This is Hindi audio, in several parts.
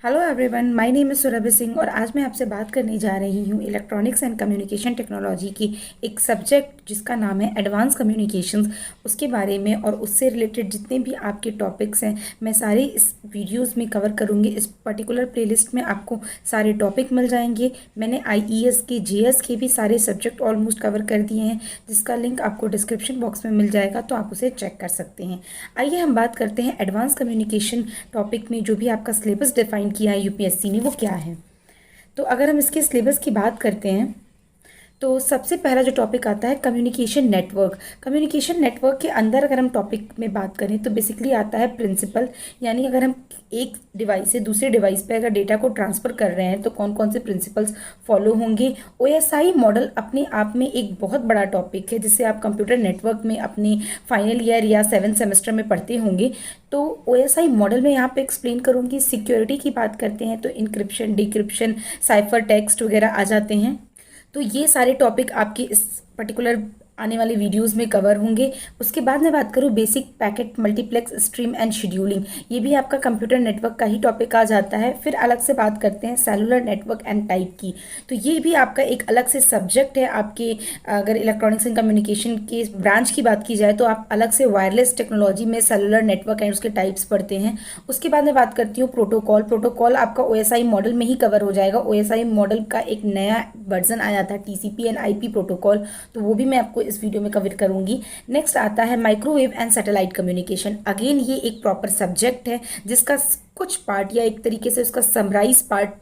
Hello everyone, my name is Surabhi Singh और आज मैं आपसे बात करने जा रही हूँ इलेक्ट्रॉनिक्स एंड कम्युनिकेशन टेक्नोलॉजी की एक सब्जेक्ट जिसका नाम है एडवांस कम्युनिकेशंस, उसके बारे में। और उससे रिलेटेड जितने भी आपके टॉपिक्स हैं मैं सारे इस वीडियोस में कवर करूँगी। इस पर्टिकुलर प्लेलिस्ट में आपको सारे टॉपिक मिल जाएंगे। मैंने आईईएस के जेएस के भी सारे सब्जेक्ट ऑलमोस्ट कवर कर दिए हैं, जिसका लिंक आपको डिस्क्रिप्शन बॉक्स में मिल जाएगा, तो आप उसे चेक कर सकते हैं। आइए हम बात करते हैं एडवांस कम्युनिकेशन टॉपिक में जो भी आपका सिलेबस डिफाइन किया है यूपीएससी ने वो क्या है। तो अगर हम इसके सिलेबस की बात करते हैं तो सबसे पहला जो टॉपिक आता है कम्युनिकेशन नेटवर्क। कम्युनिकेशन नेटवर्क के अंदर अगर हम टॉपिक में बात करें तो बेसिकली आता है प्रिंसिपल, यानी अगर हम एक डिवाइस से दूसरे डिवाइस पे अगर डेटा को ट्रांसफ़र कर रहे हैं तो कौन कौन से प्रिंसिपल्स फॉलो होंगे। ओएसआई मॉडल अपने आप में एक बहुत बड़ा टॉपिक है जिसे आप कंप्यूटर नेटवर्क में अपने फाइनल ईयर या 7th सेमेस्टर में पढ़ते होंगे। तो ओएसआई मॉडल में यहाँ पे एक्सप्लेन करूँगी। सिक्योरिटी की बात करते हैं तो इंक्रिप्शन, डिक्रिप्शन, साइफर टेक्स्ट वगैरह आ जाते हैं। तो ये सारे टॉपिक आपके इस पर्टिकुलर आने वाले वीडियोस में कवर होंगे। उसके बाद मैं बात करूँ basic packet multiplex stream and scheduling, ये भी आपका कंप्यूटर नेटवर्क का ही टॉपिक आ जाता है। फिर अलग से बात करते हैं सेलुलर नेटवर्क एंड टाइप की, तो ये भी आपका एक अलग से सब्जेक्ट है आपके। अगर इलेक्ट्रॉनिक्स एंड कम्युनिकेशन के ब्रांच की बात की जाए तो आप अलग से वायरलेस टेक्नोलॉजी में सेलुलर नेटवर्क एंड उसके टाइप्स पढ़ते हैं। उसके बाद मैं बात करती हूँ प्रोटोकॉल। प्रोटोकॉल आपका ओएसआई मॉडल में ही कवर हो जाएगा। ओएसआई मॉडल का एक नया वर्जन आया था टीसीपी एंड आईपी प्रोटोकॉल, तो वो भी मैं आपको इस वीडियो में कवर करूंगी। नेक्स्ट आता है microwave and satellite communication. Again ये एक प्रॉपर सब्जेक्ट है जिसका कुछ पार्ट या एक तरीके से उसका समराइज पार्ट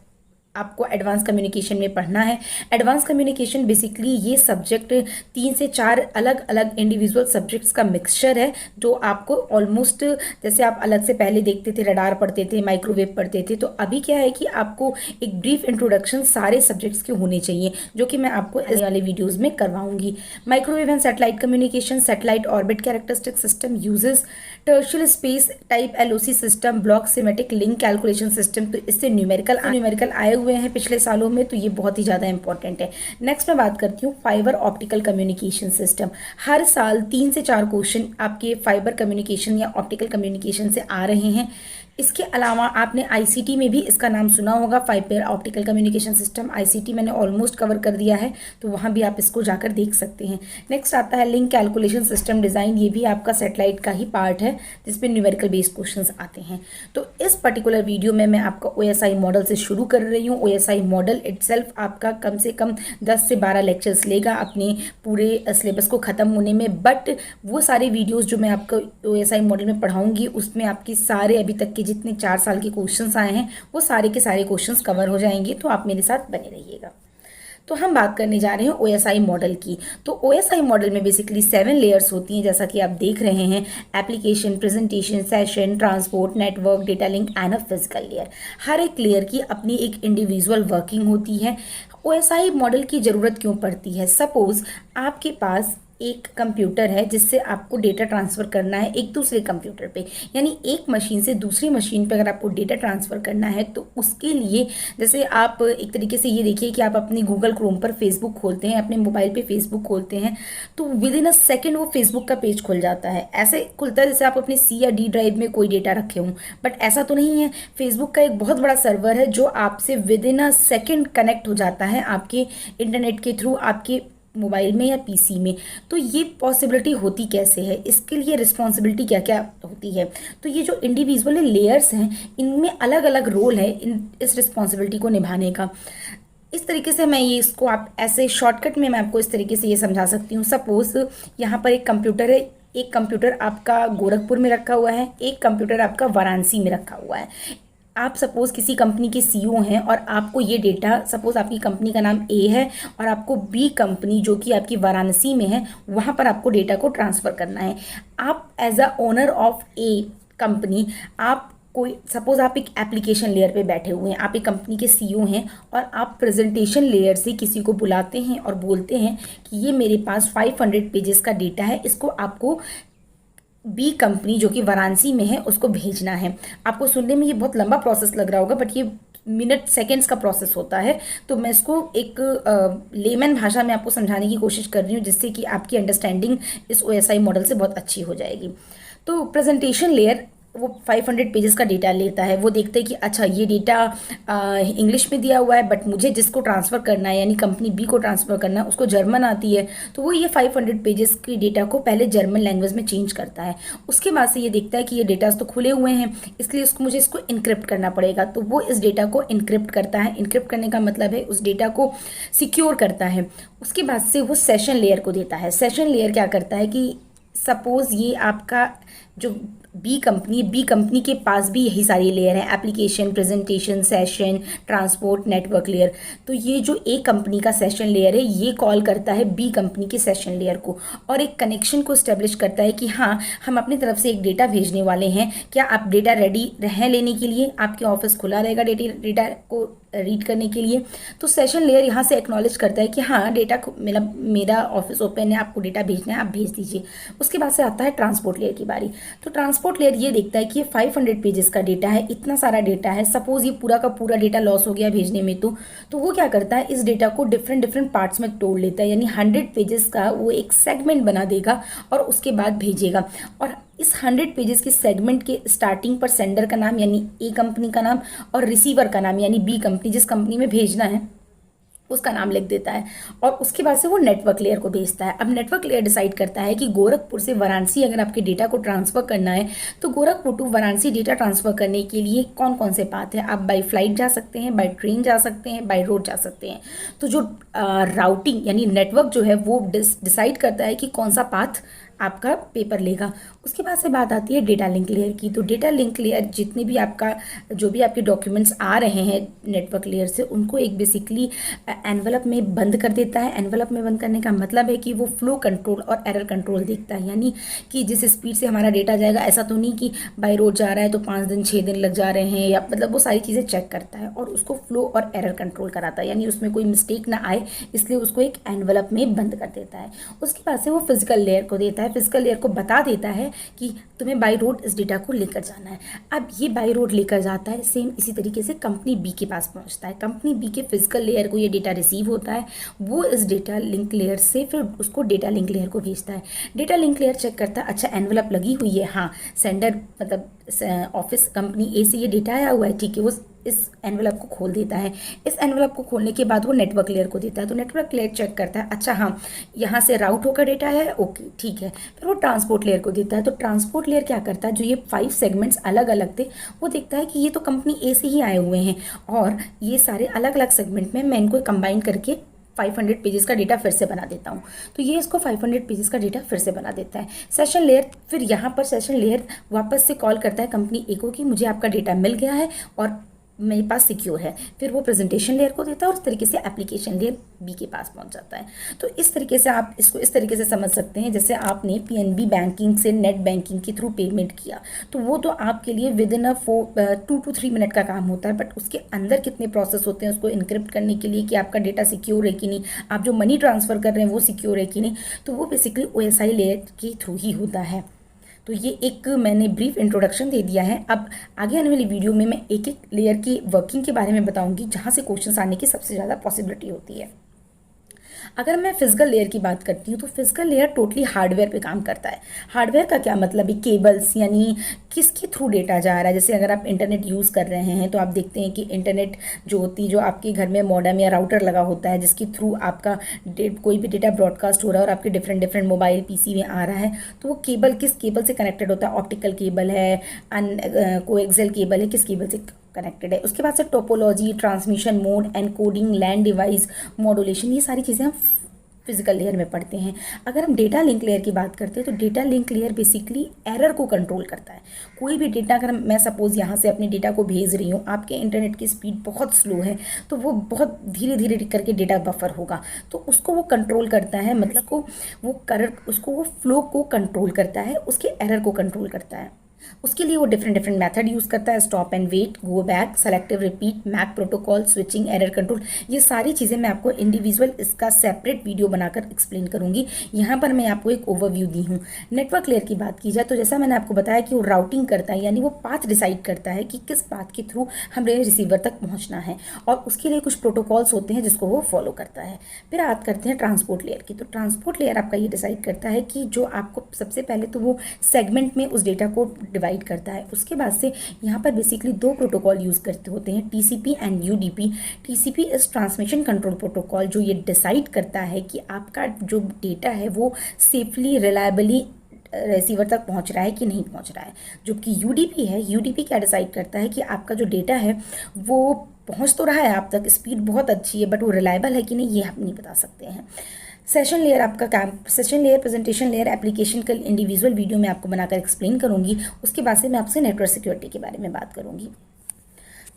आपको एडवांस कम्युनिकेशन में पढ़ना है। एडवांस कम्युनिकेशन बेसिकली ये सब्जेक्ट 3 से 4 अलग अलग इंडिविजुअल सब्जेक्ट्स का मिक्सचर है, जो आपको ऑलमोस्ट, जैसे आप अलग से पहले देखते थे रडार पढ़ते थे, माइक्रोवेव पढ़ते थे, तो अभी क्या है कि आपको एक ब्रीफ इंट्रोडक्शन सारे सब्जेक्ट्स के होने चाहिए, जो कि मैं आपको आने वाले वीडियोज़ में करवाऊंगी। Microwave and satellite communication, satellite orbit characteristic system uses terrestrial space type LOC system, block symmetric link calculation system. तो इससे न्यूमेरिकल आए हुए हैं पिछले सालों में, तो ये बहुत ही ज़्यादा इंपॉर्टेंट है। नेक्स्ट मैं बात करती हूँ फाइबर ऑप्टिकल कम्युनिकेशन सिस्टम। हर साल 3 से 4 क्वेश्चन आपके फाइबर कम्युनिकेशन या ऑप्टिकल कम्युनिकेशन से आ रहे हैं। इसके अलावा आपने आईसीटी में भी इसका नाम सुना होगा, fibre optical communication system. ICT मैंने ऑलमोस्ट कवर कर दिया है, तो वहाँ भी आप इसको जाकर देख सकते हैं। नेक्स्ट आता है लिंक कैलकुलेशन सिस्टम डिज़ाइन। ये भी आपका सैटेलाइट का ही पार्ट है जिसमें न्यूमेरिकल बेस्ड क्वेश्चंस आते हैं। तो इस पर्टिकुलर वीडियो में मैं आपका ओएसआई मॉडल से शुरू कर रही हूँ। ओएसआई मॉडल इटसेल्फ आपका कम से कम 10 से 12 लेक्चर्स लेगा अपने पूरे सिलेबस को ख़त्म होने में, बट वो सारे वीडियोज़ जो मैं आपको ओएसआई मॉडल में पढ़ाऊँगी उसमें आपकी सारे अभी तक के जितने 4 साल के क्वेश्चंस आए हैं वो सारे के सारे क्वेश्चंस कवर हो जाएंगे, तो आप मेरे साथ बने रहिएगा। तो हम बात करने जा रहे हैं ओएसआई मॉडल की। तो ओएसआई मॉडल में बेसिकली 7 लेयर्स होती हैं, जैसा कि आप देख रहे हैं, application, presentation, session, transport, network, data link and a physical layer. हर एक लेयर की अपनी एक इंडिविजुअल वर्किंग होती है। ओएसआई मॉडल की ज़रूरत क्यों पड़ती है? सपोज आपके पास एक कंप्यूटर है जिससे आपको डेटा ट्रांसफ़र करना है एक दूसरे कंप्यूटर पे, यानी एक मशीन से दूसरी मशीन पे अगर आपको डेटा ट्रांसफ़र करना है तो उसके लिए, जैसे आप एक तरीके से ये देखिए कि आप अपनी गूगल क्रोम पर फेसबुक खोलते हैं, अपने मोबाइल पे फेसबुक खोलते हैं, तो विद इन अ सेकेंड वो फेसबुक का पेज खुल जाता है। ऐसे खुलता है जैसे आप अपने सी या डी ड्राइव में कोई डेटा रखे हों, बट ऐसा तो नहीं है। फेसबुक का एक बहुत बड़ा सर्वर है जो आपसे with in a second connect हो जाता है आपके इंटरनेट के थ्रू आपके मोबाइल में या पीसी में। तो ये पॉसिबिलिटी होती कैसे है, इसके लिए रिस्पॉन्सिबिलिटी क्या क्या होती है? तो ये जो इंडिविजुअल लेयर्स हैं इनमें अलग अलग रोल है इस रिस्पॉन्सिबिलिटी को निभाने का। इस तरीके से मैं ये इसको आप ऐसे शॉर्टकट में मैं आपको इस तरीके से ये समझा सकती हूँ। सपोज यहाँ पर एक कंप्यूटर है, एक कंप्यूटर आपका गोरखपुर में रखा हुआ है, एक कंप्यूटर आपका वाराणसी में रखा हुआ है। आप सपोज़ किसी कंपनी के सीईओ हैं और आपको ये डेटा, सपोज़ आपकी कंपनी का नाम ए है और आपको बी कंपनी जो कि आपकी वाराणसी में है वहाँ पर आपको डेटा को ट्रांसफ़र करना है। आप as a owner of a company, आप कोई, सपोज़ आप एक एप्लीकेशन लेयर पे बैठे हुए हैं, आप एक कंपनी के सीईओ हैं और आप प्रेजेंटेशन लेयर से किसी को बुलाते हैं और बोलते हैं कि ये मेरे पास 500 पेजेस का डेटा है, इसको आपको बी कंपनी जो कि वाराणसी में है उसको भेजना है। आपको सुनने में ये बहुत लंबा प्रोसेस लग रहा होगा, बट ये मिनट सेकेंड्स का प्रोसेस होता है। तो मैं इसको एक लेमन भाषा में आपको समझाने की कोशिश कर रही हूँ जिससे कि आपकी अंडरस्टैंडिंग इस ओएसआई मॉडल से बहुत अच्छी हो जाएगी। तो प्रेजेंटेशन लेयर वो 500 पेजेस का डेटा लेता है। वो देखते हैं कि अच्छा ये डेटा इंग्लिश में दिया हुआ है, बट मुझे जिसको ट्रांसफ़र करना है यानी कंपनी बी को ट्रांसफ़र करना है उसको जर्मन आती है, तो वो ये 500 पेजेस की डेटा को पहले जर्मन लैंग्वेज में चेंज करता है। उसके बाद से ये देखता है कि ये डेटास तो खुले हुए हैं, इसलिए उसको मुझे इसको इनक्रिप्ट करना पड़ेगा, तो वो इस डेटा को इनक्रिप्ट करता है। इनक्रिप्ट करने का मतलब है उस डेटा को सिक्योर करता है। उसके बाद से वो सेशन लेयर को देता है। सेशन लेयर क्या करता है कि सपोज़ ये आपका जो बी कंपनी के पास भी यही सारी लेयर है, application, presentation, session, transport, network layer. तो ये जो ए कंपनी का सेशन लेयर है ये कॉल करता है बी कंपनी के सेशन लेयर को और एक कनेक्शन को इस्टेब्लिश करता है कि हाँ हम अपनी तरफ से एक डेटा भेजने वाले हैं, क्या आप डेटा रेडी हैं लेने के लिए, आपके ऑफिस खुला रहेगा डेटा को रीड करने के लिए। तो सेशन लेयर यहाँ से एक्नॉलेज करता है कि हाँ डेटा मेरा ऑफिस ओपन है, आपको डेटा भेजना है, आप भेज दीजिए। उसके बाद से आता है ट्रांसपोर्ट लेयर की बारी। तो ट्रांसपोर्ट लेयर ये देखता है कि ये 500 पेजेस का डेटा है, इतना सारा डेटा है, सपोज ये पूरा का पूरा डेटा लॉस हो गया भेजने में, तो वो क्या करता है इस डेटा को डिफरेंट डिफरेंट पार्ट्स में तोड़ लेता है, यानी 100 पेजेस का वो एक सेगमेंट बना देगा और उसके बाद भेजेगा। और इस 100 पेजेस के सेगमेंट के स्टार्टिंग पर सेंडर का नाम यानी ए कंपनी का नाम और रिसीवर का नाम यानी बी कंपनी, जिस कंपनी में भेजना है उसका नाम लिख देता है और उसके बाद से वो नेटवर्क लेयर को भेजता है। अब नेटवर्क लेयर डिसाइड करता है कि गोरखपुर से वाराणसी अगर आपके डेटा को ट्रांसफ़र करना है तो Gorakhpur to Varanasi data transfer करने के लिए कौन कौन से पाथ है। आप बाई फ्लाइट जा सकते हैं, बाई ट्रेन जा सकते हैं, बाई रोड जा सकते हैं। तो जो राउटिंग यानी नेटवर्क जो है वो डिसाइड करता है कि कौन सा पाथ आपका पेपर लेगा। उसके बाद से बात आती है डेटा लिंक लेयर की। तो डेटा लिंक लेयर जितने भी जो भी आपके डॉक्यूमेंट्स आ रहे हैं नेटवर्क लेयर से उनको एक बेसिकली एनवलप में बंद कर देता है। एनवलप में बंद करने का मतलब है कि वो फ्लो कंट्रोल और एरर कंट्रोल देखता है, यानी कि जिस स्पीड से हमारा डेटा जाएगा ऐसा तो नहीं कि बाई रोड जा रहा है तो 5 दिन 6 दिन लग जा रहे हैं, या मतलब वो सारी चीज़ें चेक करता है और उसको फ्लो और एरर कंट्रोल कराता है, यानी उसमें कोई मिस्टेक ना आए इसलिए उसको एक एनवलप में बंद कर देता है। उसके बाद से वो फिजिकल लेयर को देता है। फिजिकल लेयर को बता देता है कि तुम्हें बाई रोड इस डेटा को लेकर जाना है। अब ये बाई रोड लेकर जाता है, सेम इसी तरीके से कंपनी बी के पास पहुंचता है। कंपनी बी के फिजिकल लेयर को ये डेटा रिसीव होता है, वो इस डेटा लिंक लेयर से फिर उसको डेटा लिंक लेयर को भेजता है। डेटा लिंक लेयर चेक करता है, अच्छा एनवलप लगी हुई है, हाँ सेंडर मतलब ऑफिस कंपनी ए से ये डेटा आया हुआ है, ठीक है। वो इस एनवलप को खोल देता है। इस एनवलप को खोलने के बाद वो नेटवर्क लेयर को देता है। तो नेटवर्क लेयर चेक करता है, अच्छा हाँ यहाँ से राउट होकर डेटा है, ओके ठीक है। फिर वो ट्रांसपोर्ट लेयर को देता है। तो ट्रांसपोर्ट लेयर क्या करता है, जो ये 5 सेगमेंट्स अलग अलग थे वो देखता है कि ये तो कंपनी ए से ही आए हुए हैं और ये सारे अलग अलग सेगमेंट में मैं इनको कंबाइन करके 500 पेजेस का डेटा फिर से बना देता हूँ। तो ये इसको 500 पेजेस का डेटा फिर से बना देता है। सेशन लेयर फिर यहाँ पर सेशन लेयर वापस से कॉल करता है कंपनी ए को कि मुझे आपका डेटा मिल गया है और मेरे पास सिक्योर है। फिर वो प्रेजेंटेशन लेयर को देता है और उस तरीके से एप्लीकेशन लेयर बी के पास पहुंच जाता है। तो इस तरीके से आप इसको इस तरीके से समझ सकते हैं, जैसे आपने पीएनबी बैंकिंग से नेट बैंकिंग के थ्रू पेमेंट किया तो वो तो आपके लिए विद इन 2 to 3 मिनट का काम होता है, बट उसके अंदर कितने प्रोसेस होते हैं उसको इनक्रिप्ट करने के लिए कि आपका डेटा सिक्योर है कि नहीं, आप जो मनी ट्रांसफ़र कर रहे हैं वो सिक्योर है कि नहीं, तो वो बेसिकली ओएसआई लेयर के थ्रू ही होता है। तो ये एक मैंने ब्रीफ इंट्रोडक्शन दे दिया है। अब आगे आने वाली वीडियो में मैं एक एक लेयर की वर्किंग के बारे में बताऊंगी जहाँ से क्वेश्चंस आने की सबसे ज़्यादा पॉसिबिलिटी होती है। अगर मैं फिजिकल लेयर की बात करती हूँ तो फिजिकल लेयर टोटली हार्डवेयर पे काम करता है। हार्डवेयर का क्या मतलब है, केबल्स यानी किसके थ्रू डेटा जा रहा है। जैसे अगर आप इंटरनेट यूज़ कर रहे हैं तो आप देखते हैं कि इंटरनेट जो आपके घर में मॉडेम या राउटर लगा होता है जिसके थ्रू आपका कोई भी डेटा ब्रॉडकास्ट हो रहा है और आपके डिफरेंट डिफरेंट मोबाइल पीसी में आ रहा है, तो वो केबल किस केबल से कनेक्टेड होता है, ऑप्टिकल केबल है, कोएक्सियल केबल है, किस केबल से कनेक्टेड है। उसके बाद से topology, transmission mode, encoding, land device, modulation, ये सारी चीज़ें हम फिजिकल लेयर में पढ़ते हैं। अगर हम डेटा लिंक लेयर की बात करते हैं तो data link layer basically error को कंट्रोल करता है। कोई भी डेटा अगर मैं सपोज यहाँ से अपने डेटा को भेज रही हूँ, आपके इंटरनेट की स्पीड बहुत स्लो है तो वो बहुत धीरे धीरे करके डेटा बफर होगा, तो उसको वो कंट्रोल करता है, मतलब उसको वो फ्लो को कंट्रोल करता है, उसके एरर को कंट्रोल करता है। उसके लिए वो डिफरेंट डिफरेंट मेथड यूज़ करता है, stop and wait, go back, selective repeat, MAC protocol, switching, error control. ये सारी चीज़ें मैं आपको इंडिविजुअल इसका सेपरेट वीडियो बनाकर एक्सप्लेन करूंगी। यहाँ पर मैं आपको एक ओवरव्यू दी हूँ। नेटवर्क लेयर की बात की जाए तो जैसा मैंने आपको बताया कि वो राउटिंग करता है, यानी वो पाथ डिसाइड करता है कि किस पाथ के थ्रू हमें रिसीवर तक पहुँचना है और उसके लिए कुछ प्रोटोकॉल्स होते हैं जिसको वो फॉलो करता है। फिर बात करते हैं ट्रांसपोर्ट लेयर की। तो ट्रांसपोर्ट लेयर आपका ये डिसाइड करता है कि जो आपको सबसे पहले तो वो सेगमेंट में उस डेटा को डिवाइड करता है। उसके बाद से यहाँ पर बेसिकली दो प्रोटोकॉल यूज़ करते होते हैं, TCP and UDP. TCP is transmission control protocol, जो ये डिसाइड करता है कि आपका जो डेटा है वो सेफली रिलायबली रिसीवर तक पहुंच रहा है कि नहीं पहुंच रहा है। जबकि यूडीपी है, यूडीपी क्या डिसाइड करता है कि आपका जो डेटा है वो पहुंच तो रहा है आप तक, स्पीड बहुत अच्छी है, बट वो रिलायबल है कि नहीं ये आप नहीं बता सकते हैं। सेशन लेयर आपका काम, session layer, presentation layer, application का इंडिविजुअल वीडियो मैं आपको बनाकर एक्सप्लेन करूंगी। उसके बाद से मैं आपसे नेटवर्क सिक्योरिटी के बारे में बात करूंगी।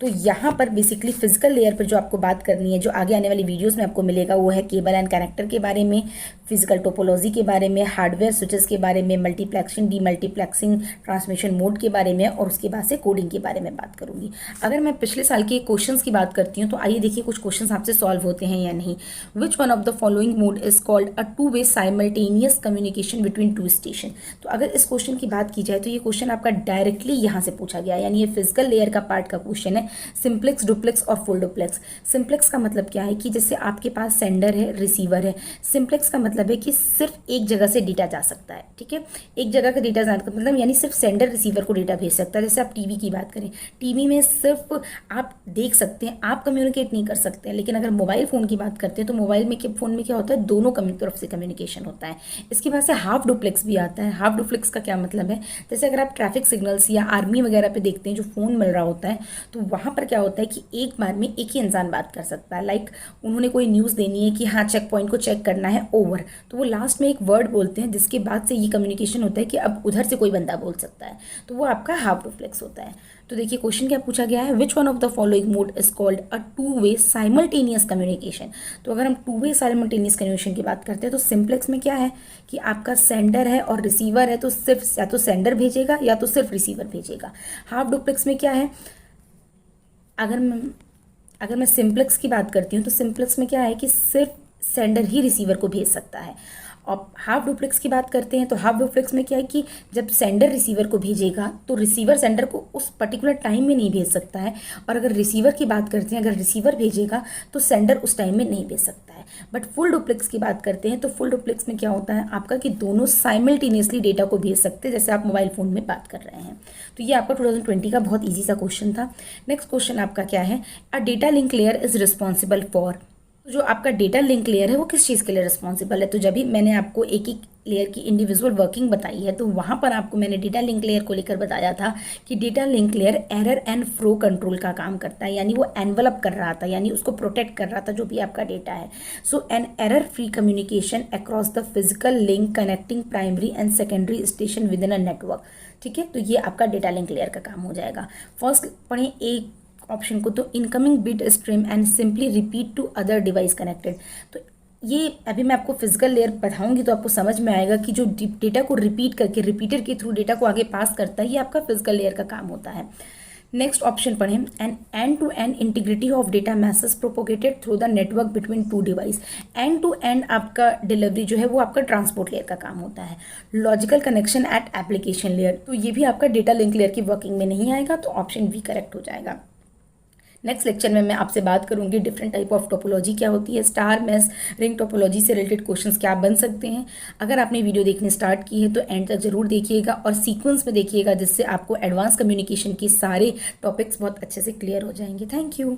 तो यहाँ पर बेसिकली फिजिकल लेयर पर जो आपको बात करनी है, जो आगे आने वाली वीडियोस में आपको मिलेगा, वो है केबल एंड कनेक्टर के बारे में, फिजिकल टोपोलॉजी के बारे में, हार्डवेयर स्विचेस के बारे में, मल्टीप्लेक्सिंग, डीमल्टीप्लेक्सिंग, ट्रांसमिशन मोड के बारे में, और उसके बाद से कोडिंग के बारे में बात करूंगी। अगर मैं पिछले साल के क्वेश्चंस की बात करती हूँ तो आइए देखिए कुछ क्वेश्चंस आपसे सॉल्व होते हैं या नहीं। Which one of the following mode is called a two way simultaneous communication between two station. तो अगर इस क्वेश्चन की बात की जाए तो ये क्वेश्चन आपका डायरेक्टली यहाँ से पूछा गया, यानी ये फिजिकल लेयर का पार्ट का क्वेश्चन है। सिंप्लेक्स, डुप्लेक्स और फुल डुप्लेक्स। सिंप्लेक्स का मतलब क्या है कि जैसे आपके पास सेंडर है, रिसीवर है। सिंप्लेक्स का मतलब है कि सिर्फ एक जगह से डेटा जा सकता है, ठीक है, एक जगह का डेटा जाने का मतलब यानी सिर्फ सेंडर रिसीवर को डेटा भेज सकता है। जैसे आप टीवी की बात करें, टीवी में सिर्फ आप देख सकते हैं, आप कम्युनिकेट नहीं कर सकते हैं। लेकिन अगर मोबाइल फ़ोन की बात करते हैं तो मोबाइल में फ़ोन में क्या होता है, दोनों तरफ से कम्युनिकेशन होता है। इसके बाद से हाफ डुप्लेक्स भी आता है। हाफ डुप्लेक्स का क्या मतलब है, जैसे अगर आप ट्रैफिक सिग्नल्स या आर्मी वगैरह पे देखते हैं जो फ़ोन मिल रहा होता है, तो वहाँ पर क्या होता है कि एक बार में एक ही इंसान बात कर सकता है। लाइक उन्होंने कोई न्यूज़ देनी है कि हाँ चेक पॉइंट को चेक करना है, ओवर, तो वो लास्ट में एक वर्ड बोलते हैं जिसके बाद से ये कम्युनिकेशन होता है कि अब उधर से कोई बंदा बोल सकता है, तो वो आपका हाफ डुप्लेक्स होता है। तो देखिए क्वेश्चन क्या पूछा गया है, which one of the following mode is called a two way simultaneous communication. तो अगर हम टू वे साइमल्टेनियस कम्युनिकेशन की बात करते हैं तो सिंप्लेक्स में क्या है कि आपका सेंडर है और रिसीवर है, तो सिर्फ या तो सेंडर भेजेगा या तो सिर्फ रिसीवर भेजेगा। हाफ डुप्लेक्स में क्या है, अगर मैं सिंप्लेक्स की बात करती हूँ तो सिंप्लेक्स में क्या है कि सिर्फ सेंडर ही रिसीवर को भेज सकता है। और हाफ डुप्लेक्स की बात करते हैं तो हाफ डुप्लेक्स में क्या है कि जब सेंडर रिसीवर को भेजेगा तो रिसीवर सेंडर को उस पर्टिकुलर टाइम में नहीं भेज सकता है, और अगर रिसीवर की बात करते हैं, अगर रिसीवर भेजेगा तो सेंडर उस टाइम में नहीं भेज सकता है। बट फुल डुप्लेक्स की बात करते हैं तो फुल डुप्लेक्स में क्या होता है आपका कि दोनों साइमल्टेनियसली डेटा को भेज सकते हैं, जैसे आप मोबाइल फ़ोन में बात कर रहे हैं। तो ये आपका 2020 का बहुत ईजी सा क्वेश्चन था। नेक्स्ट क्वेश्चन आपका क्या है, a data link layer is responsible for. जो आपका डेटा लिंक लेयर है वो किस चीज़ के लिए रिस्पॉन्सिबल है, तो जब भी मैंने आपको एक एक लेयर की इंडिविजुअल वर्किंग बताई है तो वहाँ पर आपको मैंने डेटा लिंक लेयर को लेकर बताया था कि data link layer error and flow control का काम करता है, यानी वो एनवलप कर रहा था, यानी उसको प्रोटेक्ट कर रहा था जो भी आपका डेटा है। So an error free communication across the physical link connecting primary and secondary station within a network, ठीक है। तो ये आपका डेटा लिंक लेयर का काम हो जाएगा। फर्स्ट पढ़ें एक ऑप्शन को, तो incoming bit stream and simply repeat to other device connected. तो ये अभी मैं आपको फिजिकल लेयर बताऊंगी तो आपको समझ में आएगा कि जो डेटा को रिपीट करके रिपीटर के थ्रू डेटा को आगे पास करता है, ये आपका फिजिकल लेयर का काम होता है। नेक्स्ट ऑप्शन पढ़ें, an end to end integrity of data message propagated through the network between two device. End to end आपका डिलीवरी जो है वो आपका ट्रांसपोर्ट लेयर का काम होता है। Logical connection eight application layer, तो ये भी आपका डेटा लिंक लेयर की वर्किंग में नहीं आएगा, तो ऑप्शन बी करेक्ट हो जाएगा। नेक्स्ट लेक्चर में मैं आपसे बात करूंगी डिफरेंट टाइप ऑफ टोपोलॉजी क्या होती है, स्टार मैश रिंग टोपोलॉजी से रिलेटेड क्वेश्चंस क्या बन सकते हैं। अगर आपने वीडियो देखनी स्टार्ट की है तो एंड तक जरूर देखिएगा और सीक्वेंस में देखिएगा, जिससे आपको एडवांस कम्युनिकेशन के सारे टॉपिक्स बहुत अच्छे से क्लियर हो जाएंगे। Thank you.